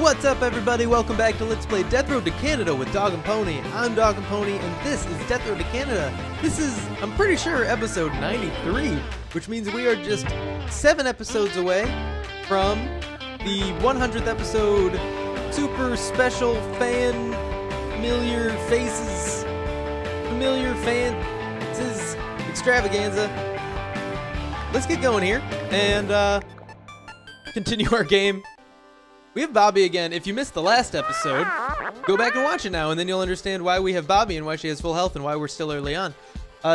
What's up, everybody? Welcome back to Let's Play Death Road to Canada with Dog and Pony. I'm Dog and Pony, and this is Death Road to Canada. This is, I'm pretty sure, episode 93, which means we are just 7 episodes away from the 100th episode super special familiar faces extravaganza. Let's get going here and continue our game. We have Bobby again. If you missed the last episode, go back and watch it now, and then you'll understand why we have Bobby and why she has full health and why we're still early on.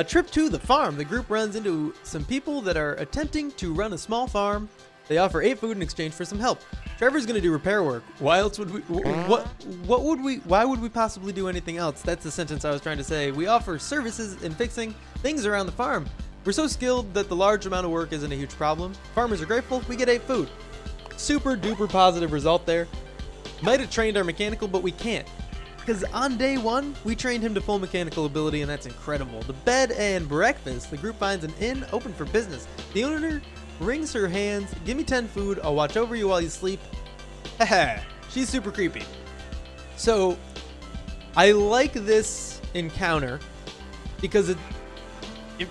Trip to the farm. The group runs into some people that are attempting to run a small farm. They offer 8 food in exchange for some help. Trevor's gonna do repair work. Why else would we? Why would we possibly do anything else? That's the sentence I was trying to say. We offer services in fixing things around the farm. We're so skilled that the large amount of work isn't a huge problem. Farmers are grateful. We get 8 food. Super duper positive result there. Might have trained our mechanical, but we can't. Because on day 1, we trained him to full mechanical ability, and that's incredible. The bed and breakfast. The group finds an inn open for business. The owner wrings her hands. Give me 10 food. I'll watch over you while you sleep. Haha. She's super creepy. So, I like this encounter because it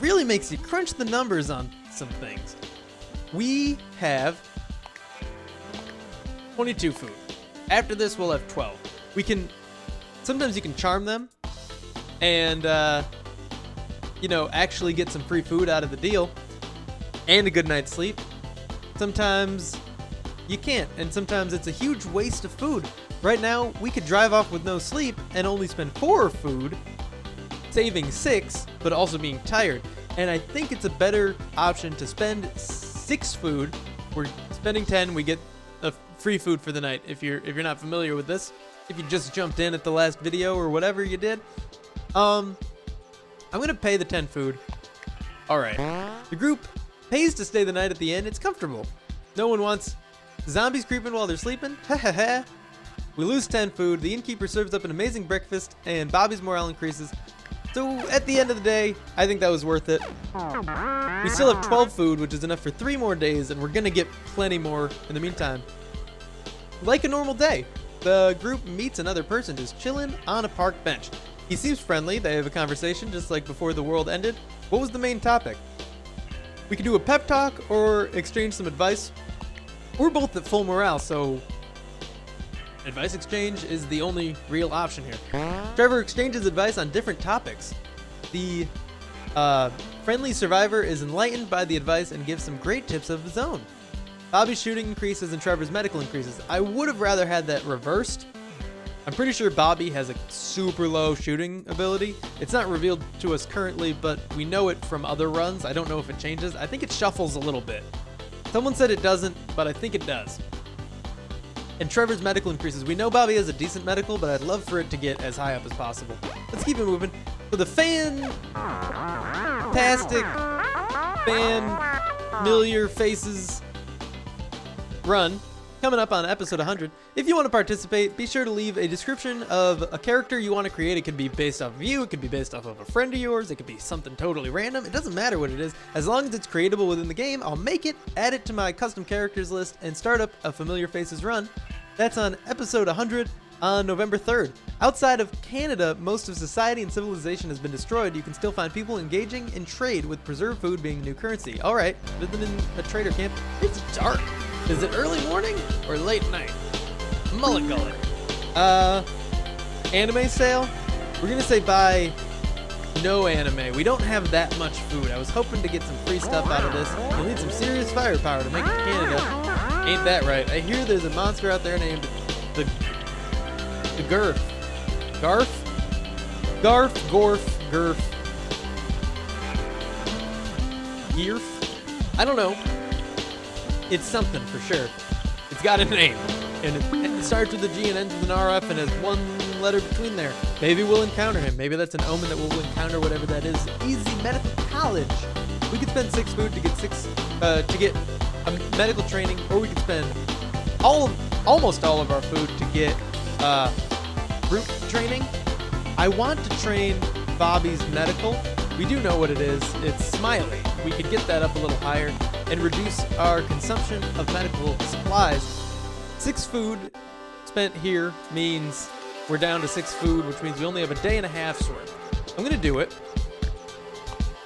really makes you crunch the numbers on some things. We have 22 food. After this, we'll have 12. Sometimes you can charm them and, actually get some free food out of the deal and a good night's sleep. Sometimes you can't, and sometimes it's a huge waste of food. Right now, we could drive off with no sleep and only spend 4 food, saving 6, but also being tired. And I think it's a better option to spend 6 food. We're spending 10, we get free food for the night. If you're not familiar with this, if you just jumped in at the last video or whatever you did, I'm gonna pay the 10 food. All right, the group pays to stay the night at the inn. It's comfortable. No one wants zombies creeping while they're sleeping. Ha ha ha. We lose 10 food. The innkeeper serves up an amazing breakfast, and Bobby's morale increases. So at the end of the day, I think that was worth it. We still have 12 food, which is enough for 3 more days, and we're gonna get plenty more in the meantime. Like a normal day, the group meets another person just chilling on a park bench. He seems friendly. They have a conversation just like before the world ended. What was the main topic? We could do a pep talk or exchange some advice. We're both at full morale, so advice exchange is the only real option here. Trevor exchanges advice on different topics. The friendly survivor is enlightened by the advice and gives some great tips of his own. Bobby's shooting increases and Trevor's medical increases. I would have rather had that reversed. I'm pretty sure Bobby has a super low shooting ability. It's not revealed to us currently, but we know it from other runs. I don't know if it changes. I think it shuffles a little bit. Someone said it doesn't, but I think it does. And Trevor's medical increases. We know Bobby has a decent medical, but I'd love for it to get as high up as possible. Let's keep it moving. So the familiar faces run coming up on episode 100. If you want to participate, be sure to leave a description of a character you want to create. It could be based off of you, it could be based off of a friend of yours, it could be something totally random. It doesn't matter what it is. As long as it's creatable within the game, I'll make it, add it to my custom characters list, and start up a Familiar Faces run. That's on episode 100 on November 3rd. Outside of Canada, most of society and civilization has been destroyed. You can still find people engaging in trade, with preserved food being new currency. All right, living in a trader camp. It's dark. Is it early morning or late night? Mullet gullet. Anime sale? We're gonna say buy no anime. We don't have that much food. I was hoping to get some free stuff out of this. You'll need some serious firepower to make it to Canada. Ain't that right? I hear there's a monster out there named the Garf. Gearf? I don't know. It's something for sure. It's got a name, and it starts with a G and ends with an RF and has 1 letter between there. Maybe we'll encounter him. Maybe that's an omen that we'll encounter whatever that is. Easy medical college. We could spend 6 food to get a medical training, or we could spend almost all of our food to get group training. I want to train Bobby's medical. We do know what it is. It's Smiley. We could get that up a little higher and reduce our consumption of medical supplies. 6 food spent here means we're down to 6 food, which means we only have a day and a half's worth. I'm gonna do it.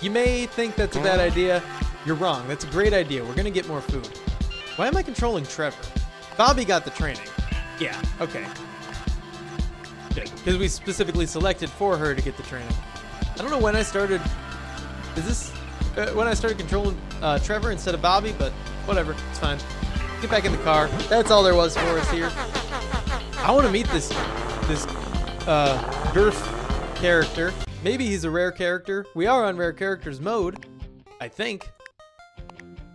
You may think that's a bad idea. You're wrong. That's a great idea. We're gonna get more food. Why am I controlling Trevor? Bobby got the training. Yeah, okay. Good, because we specifically selected for her to get the training. I don't know when I started, when I started controlling Trevor instead of Bobby, but whatever, it's fine. Get back in the car. That's all there was for us here. I want to meet this Girth character. Maybe he's a rare character. We are on rare characters mode, I think.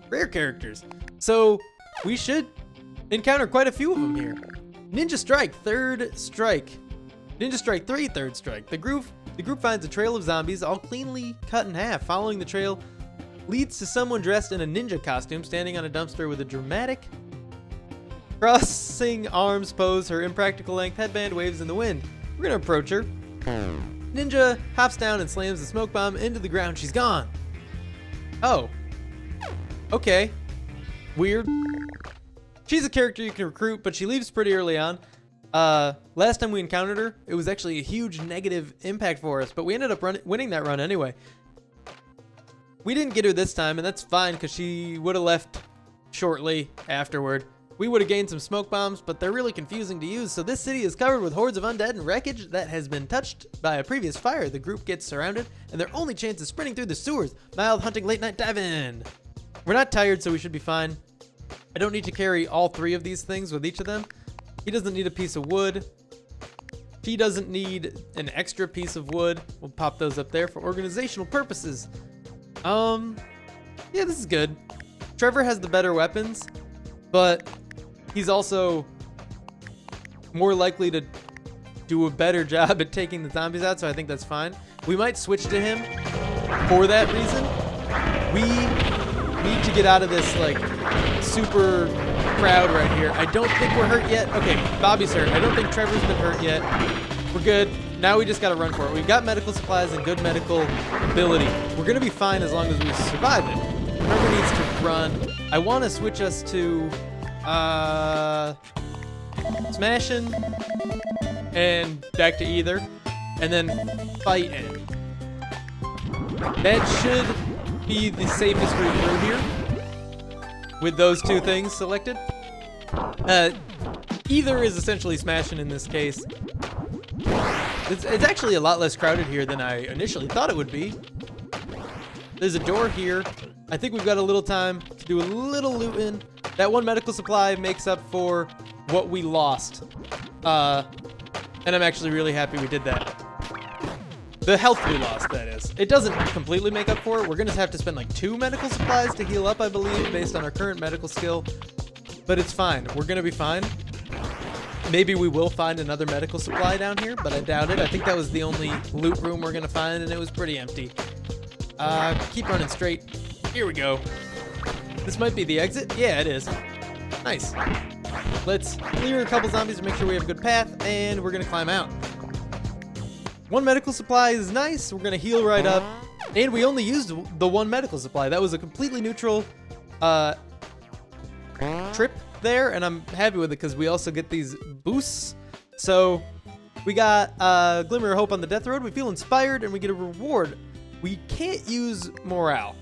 Rare characters. So we should encounter quite a few of them here. Ninja Strike, third strike. Ninja Strike 3, third strike. The group finds a trail of zombies all cleanly cut in half. Following the trail leads to someone dressed in a ninja costume standing on a dumpster with a dramatic crossing arms pose. Her impractical length headband waves in the wind. We're gonna approach her. Ninja hops down and slams the smoke bomb into the ground. She's gone. Oh. Okay. Weird. She's a character you can recruit, but she leaves pretty early on. Last time we encountered her, it was actually a huge negative impact for us, but we ended up winning that run anyway. We didn't get her this time, and that's fine because she would have left shortly afterward. We would have gained some smoke bombs, but they're really confusing to use. So this city is covered with hordes of undead and wreckage that has been touched by a previous fire. The group gets surrounded, and their only chance is sprinting through the sewers. Mild hunting, late night diving. We're not tired, so we should be fine. I don't need to carry all 3 of these things with each of them. He doesn't need a piece of wood. She doesn't need an extra piece of wood. We'll pop those up there for organizational purposes. Yeah, this is good. Trevor has the better weapons, but he's also more likely to do a better job at taking the zombies out, so I think that's fine. We might switch to him for that reason. We need to get out of this, like, super crowd right here. I don't think we're hurt yet. Okay, Bobby's hurt. I don't think Trevor's been hurt yet. We're good. Now we just gotta run for it. We've got medical supplies and good medical ability. We're gonna be fine as long as we survive it. Trevor needs to run. I want to switch us to smashing and back to either, and then fighting. That should be the safest route through here with those 2 things selected. Either is essentially smashing in this case. It's actually a lot less crowded here than I initially thought it would be. There's a door here. I think we've got a little time to do a little looting. That 1 medical supply makes up for what we lost. And I'm actually really happy we did that. The health we lost, that is. It doesn't completely make up for it. We're gonna have to spend like 2 medical supplies to heal up, I believe, based on our current medical skill. But it's fine. We're gonna be fine. Maybe we will find another medical supply down here, but I doubt it. I think that was the only loot room we're gonna find, and it was pretty empty. Keep running straight. Here we go. This might be the exit. Yeah, it is. Nice. Let's clear a couple zombies to make sure we have a good path, and we're gonna climb out. 1 medical supply is nice. We're gonna heal right up, and we only used the 1 medical supply. That was a completely neutral trip there, and I'm happy with it because we also get these boosts. So we got Glimmer of Hope on the Death Road. We feel inspired, and we get a reward. We can't use morale.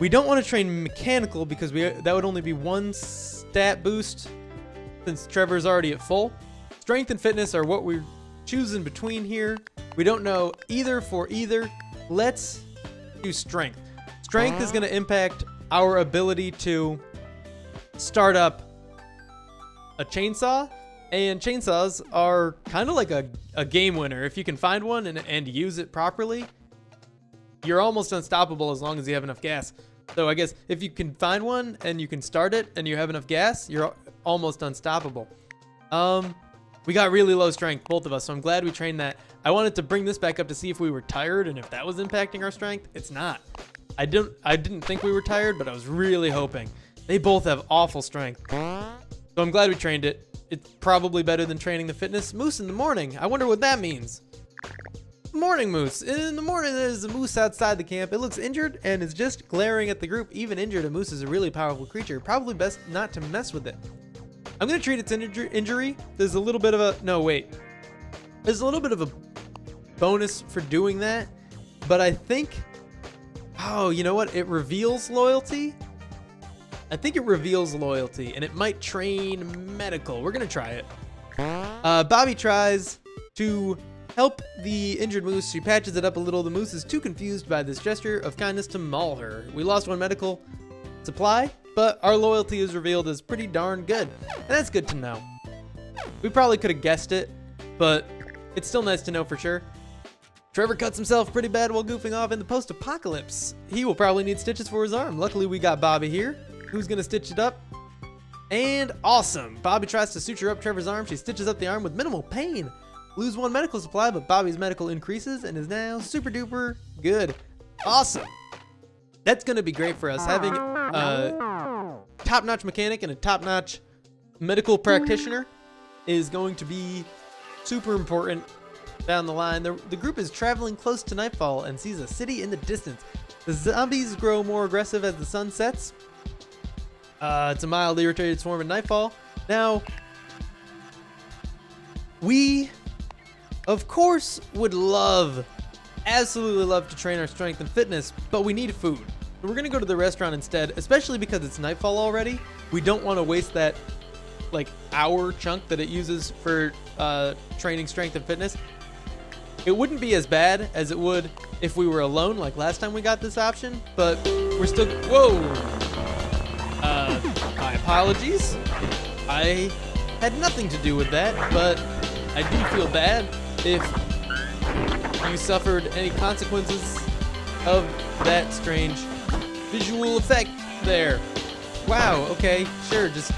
We don't want to train mechanical because that would only be 1 stat boost since Trevor's already at full. Strength and fitness are what we're choosing between here. We don't know either for either. Let's do strength. Strength is going to impact our ability to start up a chainsaw, and chainsaws are kind of like a game winner. If you can find one and use it properly, you're almost unstoppable as long as you have enough gas. So I guess if you can find one and you can start it and you have enough gas, you're almost unstoppable. We got really low strength, both of us, so I'm glad we trained that. I wanted to bring this back up to see if we were tired and if that was impacting our strength. It's not. I didn't think we were tired, but I was really hoping. They both have awful strength. So I'm glad we trained it. It's probably better than training the fitness. Moose in the morning. I wonder what that means. Morning moose. In the morning, there's a moose outside the camp. It looks injured and is just glaring at the group. Even injured, a moose is a really powerful creature. Probably best not to mess with it. I'm gonna treat its injury. There's a little bit of a, no, wait. There's a little bit of a bonus for doing that, but I think, oh, you know what? It reveals loyalty. I think it reveals loyalty, and it might train medical. We're gonna try it. Bobby tries to help the injured moose. She patches it up a little. The moose is too confused by this gesture of kindness to maul her. We lost one medical supply, but our loyalty is revealed as pretty darn good, and that's good to know. We probably could have guessed it, but it's still nice to know for sure. Trevor cuts himself pretty bad while goofing off in the post-apocalypse. He will probably need stitches for his arm. Luckily, we got Bobby here, who's gonna stitch it up. And awesome. Bobby tries to suture up Trevor's arm. She stitches up the arm with minimal pain. Lose one medical supply, but Bobby's medical increases and is now super duper good. Awesome. That's gonna be great for us. Having a top-notch mechanic and a top-notch medical practitioner is going to be super important down the line. The group is traveling close to nightfall and sees a city in the distance. The zombies grow more aggressive as the sun sets. It's a mild, irritated swarm at nightfall. Now, we, of course, would absolutely love to train our strength and fitness, but we need food. So we're gonna go to the restaurant instead, especially because it's nightfall already. We don't want to waste that like hour chunk that it uses for training strength and fitness. It wouldn't be as bad as it would if we were alone like last time we got this option, but we're still, whoa. My apologies. I had nothing to do with that, but I do feel bad if you suffered any consequences of that strange visual effect there. Wow, okay, sure, just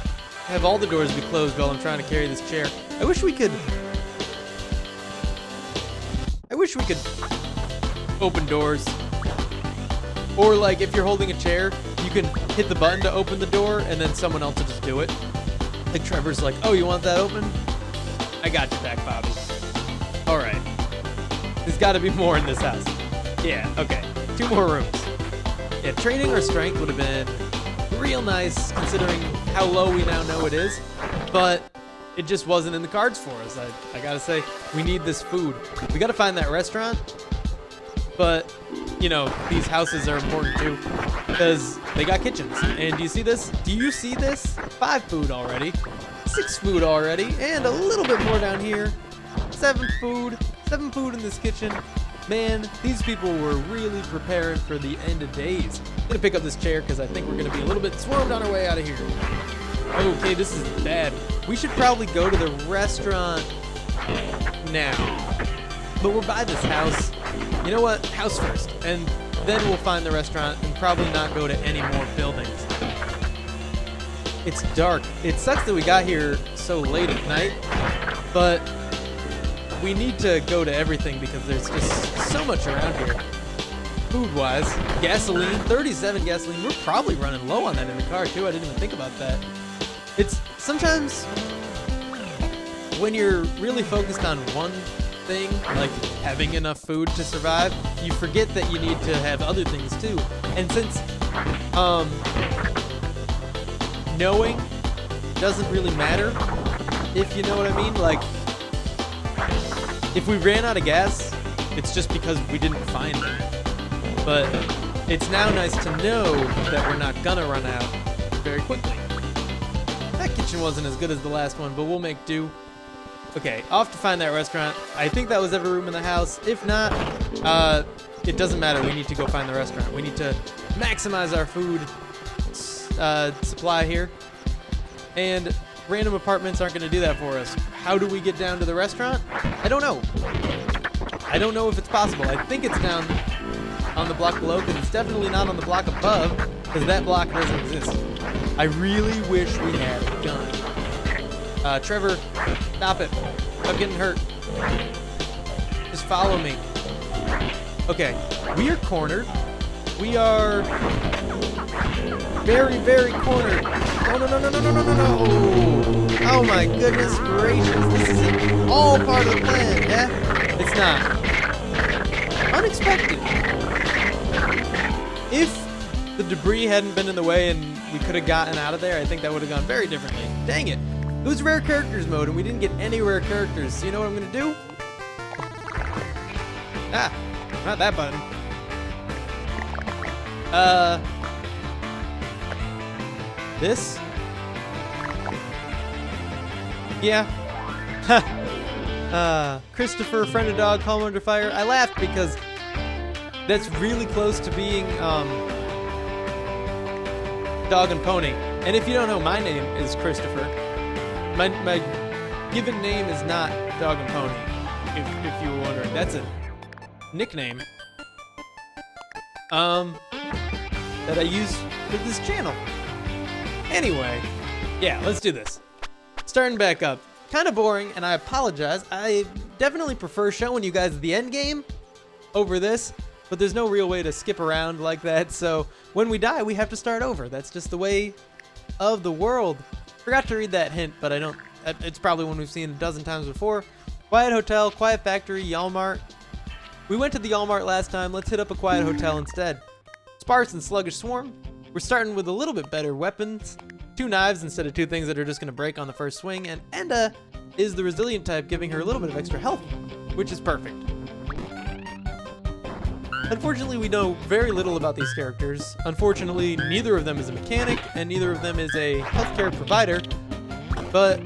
have all the doors be closed while I'm trying to carry this chair. I wish we could open doors. Or like if you're holding a chair, you can hit the button to open the door and then someone else will just do it. Like Trevor's like, oh, you want that open? I got your back, Bobby. All right. There's got to be more in this house. Yeah, okay. 2 more rooms. Yeah, training our strength would have been real nice considering how low we now know it is, but it just wasn't in the cards for us. I gotta say, we need this food. We gotta find that restaurant, but you know, these houses are important too because they got kitchens. And do you see this? Do you see this? 5 food already, 6 food already, and a little bit more down here. 7 food in this kitchen. Man, these people were really preparing for the end of days. I'm gonna pick up this chair because I think we're gonna be a little bit swarmed on our way out of here. Okay, this is bad. We should probably go to the restaurant now. But we're by this house. You know what? House first. And then we'll find the restaurant and probably not go to any more buildings. It's dark. It sucks that we got here so late at night, but we need to go to everything because there's just so much around here. Food-wise, gasoline, 37 gasoline. We're probably running low on that in the car too. I didn't even think about that. It's sometimes when you're really focused on one thing, like having enough food to survive, you forget that you need to have other things too. And since knowing doesn't really matter, if you know what I mean, like if we ran out of gas, it's just because we didn't find it. But it's now nice to know that we're not gonna run out very quickly. That kitchen wasn't as good as the last one, but we'll make do. Okay, off to find that restaurant. I think that was every room in the house. If not, it doesn't matter. We need to go find the restaurant. We need to maximize our food supply here. And random apartments aren't going to do that for us. How do we get down to the restaurant? I don't know. I don't know if it's possible. I think it's down on the block below, because it's definitely not on the block above, because that block doesn't exist. I really wish we had a gun. Trevor, stop it. I'm getting hurt. Just follow me. Okay, we are cornered. We are very, very cornered. No, no, no, no, no, no, no, no, no. Oh my goodness gracious. This is all part of the plan, yeah? It's not. Unexpected. If the debris hadn't been in the way and we could have gotten out of there, I think that would have gone very differently. Dang it. It was rare characters mode, and we didn't get any rare characters. So you know what I'm gonna do? Ah, not that button. This? Yeah. Christopher, friend of dog, calm under fire. I laughed because that's really close to being, Dog and Pony. And if you don't know, my name is Christopher. My given name is not Dog and Pony, if you were wondering. That's a nickname, that I use for this channel. Anyway, yeah, let's do this. Starting back up. Kind of boring, and I apologize. I definitely prefer showing you guys the end game over this, but there's no real way to skip around like that, so when we die, we have to start over. That's just the way of the world. Forgot to read that hint, but I don't. It's probably one we've seen a dozen times before. Quiet Hotel, Quiet Factory, Walmart. We went to the Walmart last time. Let's hit up a Quiet Hotel instead. Sparse and Sluggish Swarm. We're starting with a little bit better weapons. 2 knives instead of 2 things that are just going to break on the first swing, and Enda is the resilient type, giving her a little bit of extra health, which is perfect. Unfortunately, we know very little about these characters. Unfortunately, neither of them is a mechanic, and neither of them is a healthcare provider, but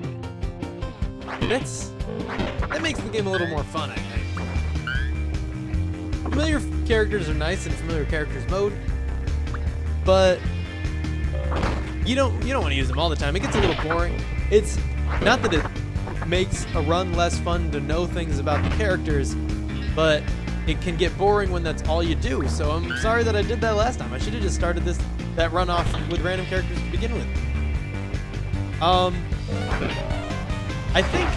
that makes the game a little more fun, I think. Familiar characters are nice in familiar characters mode, but you don't want to use them all the time. It gets a little boring. It's not that it makes a run less fun to know things about the characters, but it can get boring when that's all you do. So I'm sorry that I did that last time. I should have just started that run off with random characters to begin with. I think,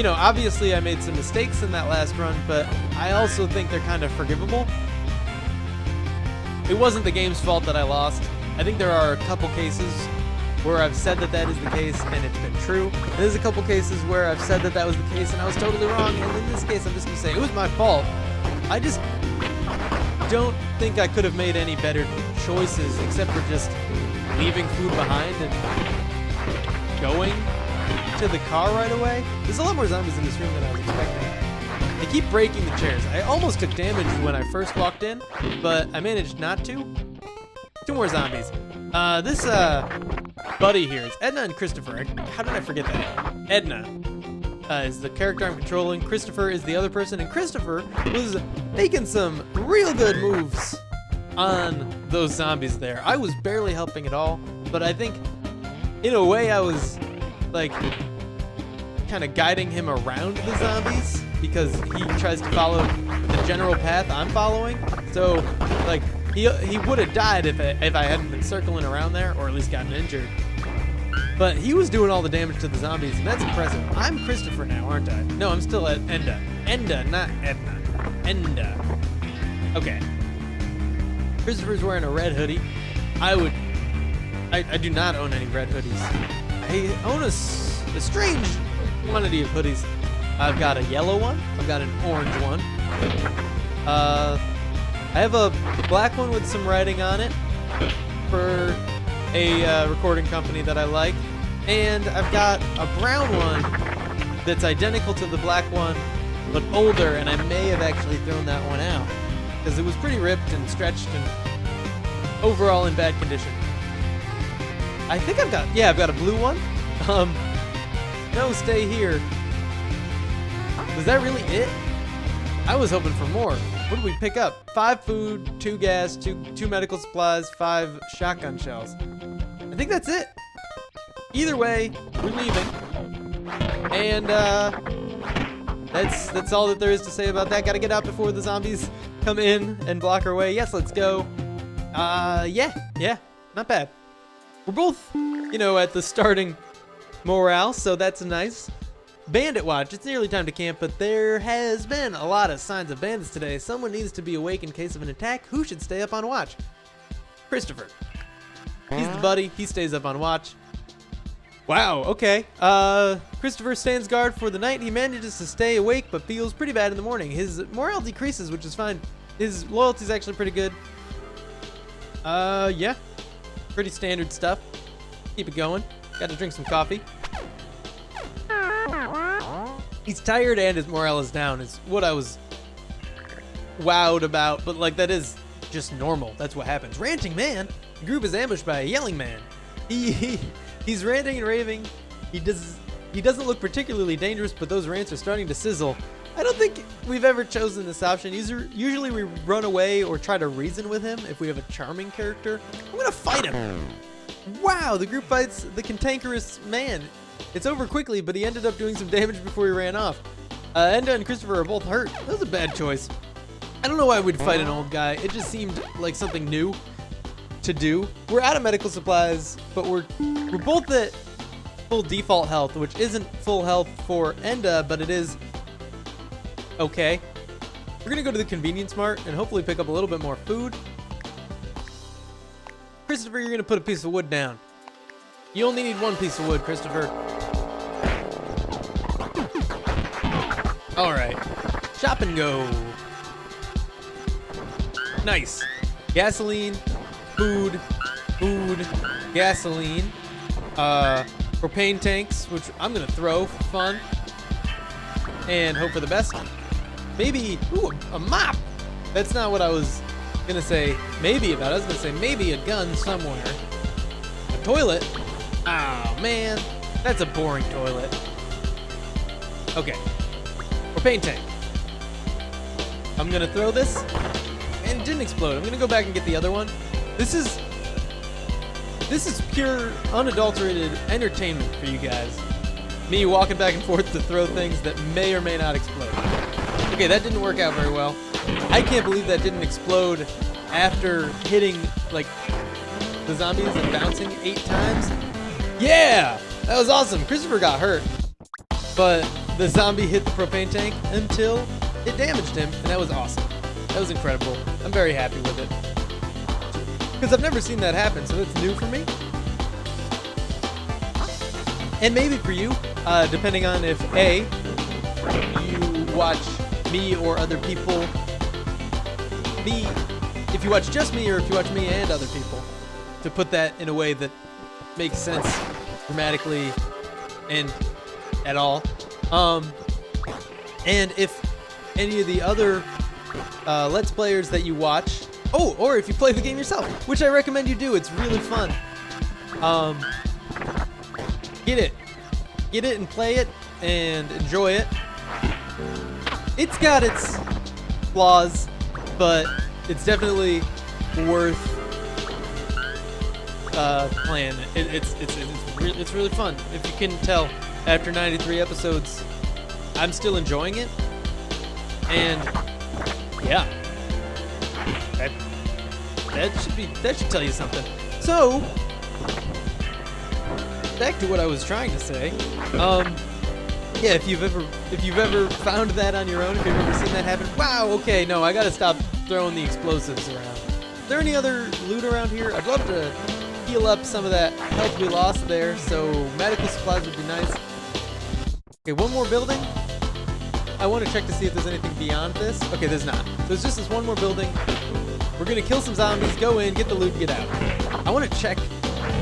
obviously I made some mistakes in that last run, but I also think they're kind of forgivable. It wasn't the game's fault that I lost. I think there are a couple cases where I've said that is the case and it's been true. And there's a couple cases where I've said that was the case and I was totally wrong. And in this case, I'm just gonna say it was my fault. I just don't think I could have made any better choices except for just leaving food behind and going to the car right away. There's a lot more zombies in this room than I was expecting. They keep breaking the chairs. I almost took damage when I first walked in, but I managed not to. 2 more zombies. This buddy here is Edna and Christopher. How did I forget that? Edna is the character I'm controlling. Christopher is the other person, and Christopher was making some real good moves on those zombies there. I was barely helping at all, but I think in a way I was like kind of guiding him around the zombies because he tries to follow the general path I'm following. So like he would have died if I hadn't been circling around there, or at least gotten injured. But he was doing all the damage to the zombies, and that's impressive. I'm Christopher now, aren't I? No, I'm still at Enda. Enda, not Edna. Enda. Okay. Christopher's wearing a red hoodie. I do not own any red hoodies. I own a strange quantity of hoodies. I've got a yellow one. I've got an orange one. I have a black one with some writing on it for a recording company that I like. And I've got a brown one that's identical to the black one, but older, and I may have actually thrown that one out because it was pretty ripped and stretched and overall in bad condition. I think I've got a blue one. No, stay here. Was that really it? I was hoping for more. What did we pick up? 5 food, 2 gas, 2 medical supplies, 5 shotgun shells. I think that's it. Either way, we're leaving. And that's all that there is to say about that. Gotta get out before the zombies come in and block our way. Yes, let's go. Yeah, not bad. We're both, at the starting morale, so that's nice. Bandit watch. It's nearly time to camp, but there has been a lot of signs of bandits today. Someone needs to be awake in case of an attack. Who should stay up on watch? Christopher. He's the buddy. He stays up on watch. Wow, okay. Christopher stands guard for the night. He manages to stay awake, but feels pretty bad in the morning. His morale decreases, which is fine. His loyalty is actually pretty good. Yeah. Pretty standard stuff. Keep it going. Got to drink some coffee. He's tired and his morale is down is what I was wowed about, but like that is just normal. That's what happens. Ranting man. The group is ambushed by a yelling man. He's ranting and raving. He doesn't look particularly dangerous, but those rants are starting to sizzle. I don't think we've ever chosen this option. Usually we run away or try to reason with him if we have a charming character. I'm gonna fight him. Wow, the group fights the cantankerous man. It's over quickly, but he ended up doing some damage before he ran off. Enda and Christopher are both hurt. That was a bad choice. I don't know why we'd fight an old guy. It just seemed like something new to do. We're out of medical supplies, but we're both at full default health, which isn't full health for Enda, but it is okay. We're gonna go to the convenience mart and hopefully pick up a little bit more food. Christopher, you're gonna put a piece of wood down. You only need one piece of wood, Christopher. All right, shop and go. Nice. Gasoline, food, gasoline, propane tanks, which I'm gonna throw for fun, and hope for the best. Maybe, ooh, a mop. That's not what I was gonna say maybe about. I was gonna say maybe a gun somewhere. A toilet? Oh man, that's a boring toilet. Okay, propane tank. I'm gonna throw this, and it didn't explode. I'm gonna go back and get the other one. This is pure, unadulterated entertainment for you guys. Me walking back and forth to throw things that may or may not explode. Okay, that didn't work out very well. I can't believe that didn't explode after hitting, like, the zombies and bouncing 8 times. Yeah! That was awesome. Christopher got hurt, but the zombie hit the propane tank until it damaged him, and that was awesome. That was incredible. I'm very happy with it. Because I've never seen that happen, so that's new for me. And maybe for you, depending on if A, you watch me or other people. If you watch just me or if you watch me and other people. To put that in a way that makes sense grammatically and at all. And if any of the other Let's Players that you watch, or if you play the game yourself, which I recommend you do. It's really fun. Get it and play it and enjoy it. It's got its flaws, but it's definitely worth playing. It's really fun. If you can tell, after 93 episodes, I'm still enjoying it, and yeah. That should tell you something. So, back to what I was trying to say. Yeah, if you've ever found that on your own, if you've ever seen that happen, wow, okay, no, I gotta stop throwing the explosives around. Is there any other loot around here? I'd love to heal up some of that health we lost there, so medical supplies would be nice. Okay, one more building. I want to check to see if there's anything beyond this. Okay, there's not. There's just this one more building. We're gonna kill some zombies, go in, get the loot, and get out. I want to check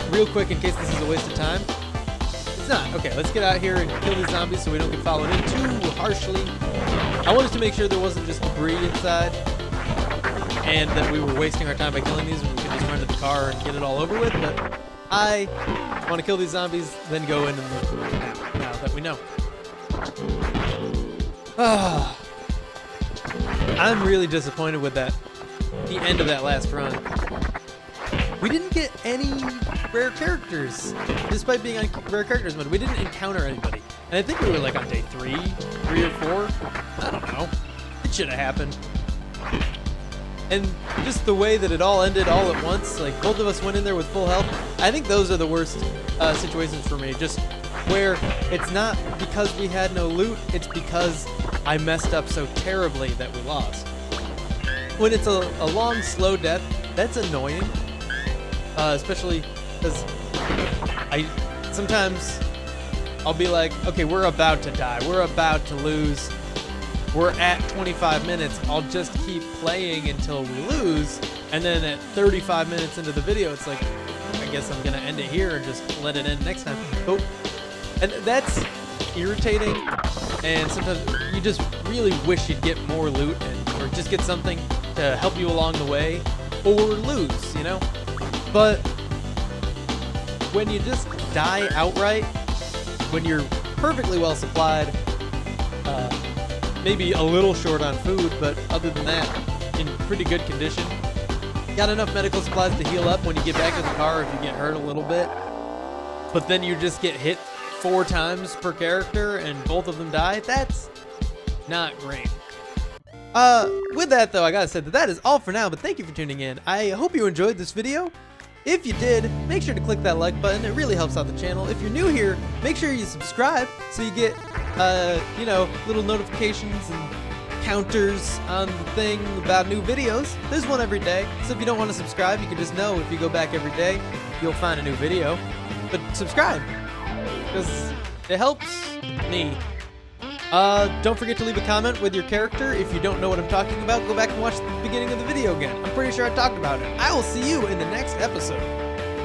real quick in case this is a waste of time. It's not. Okay, let's get out here and kill these zombies so we don't get followed in too harshly. I wanted to make sure there wasn't just debris inside and that we were wasting our time by killing these and we could just run to the car and get it all over with, but I want to kill these zombies, then go in and loot now that we know. I'm really disappointed with the end of that last run. We didn't get any rare characters, despite being on rare characters mode. We didn't encounter anybody. And I think we were like on day 3 or 4. I don't know. It should have happened. And just the way that it all ended all at once, like both of us went in there with full health, I think those are the worst situations for me. Just where it's not because we had no loot, it's because I messed up so terribly that we lost. When it's a long, slow death, that's annoying. Especially because sometimes I'll be like, okay, we're about to die. We're about to lose. We're at 25 minutes. I'll just keep playing until we lose. And then at 35 minutes into the video, it's like, I guess I'm gonna end it here and just let it end next time. But, and that's irritating, and sometimes you just really wish you'd get more loot or just get something to help you along the way, or lose, you know? But when you just die outright, when you're perfectly well supplied, maybe a little short on food, but other than that, in pretty good condition, got enough medical supplies to heal up when you get back in the car if you get hurt a little bit, but then you just get hit 4 times per character and both of them die, that's not great. With that though, I gotta say that is all for now, but thank you for tuning in. I hope you enjoyed this video. If you did, make sure to click that like button. It really helps out the channel. If you're new here, make sure you subscribe so you get, you know, little notifications and counters on the thing about new videos. There's one every day, so if you don't want to subscribe, you can just know if you go back every day, you'll find a new video. But subscribe, because it helps me. Don't forget to leave a comment with your character. If you don't know what I'm talking about, go back and watch the beginning of the video again. I'm pretty sure I talked about it. I will see you in the next episode.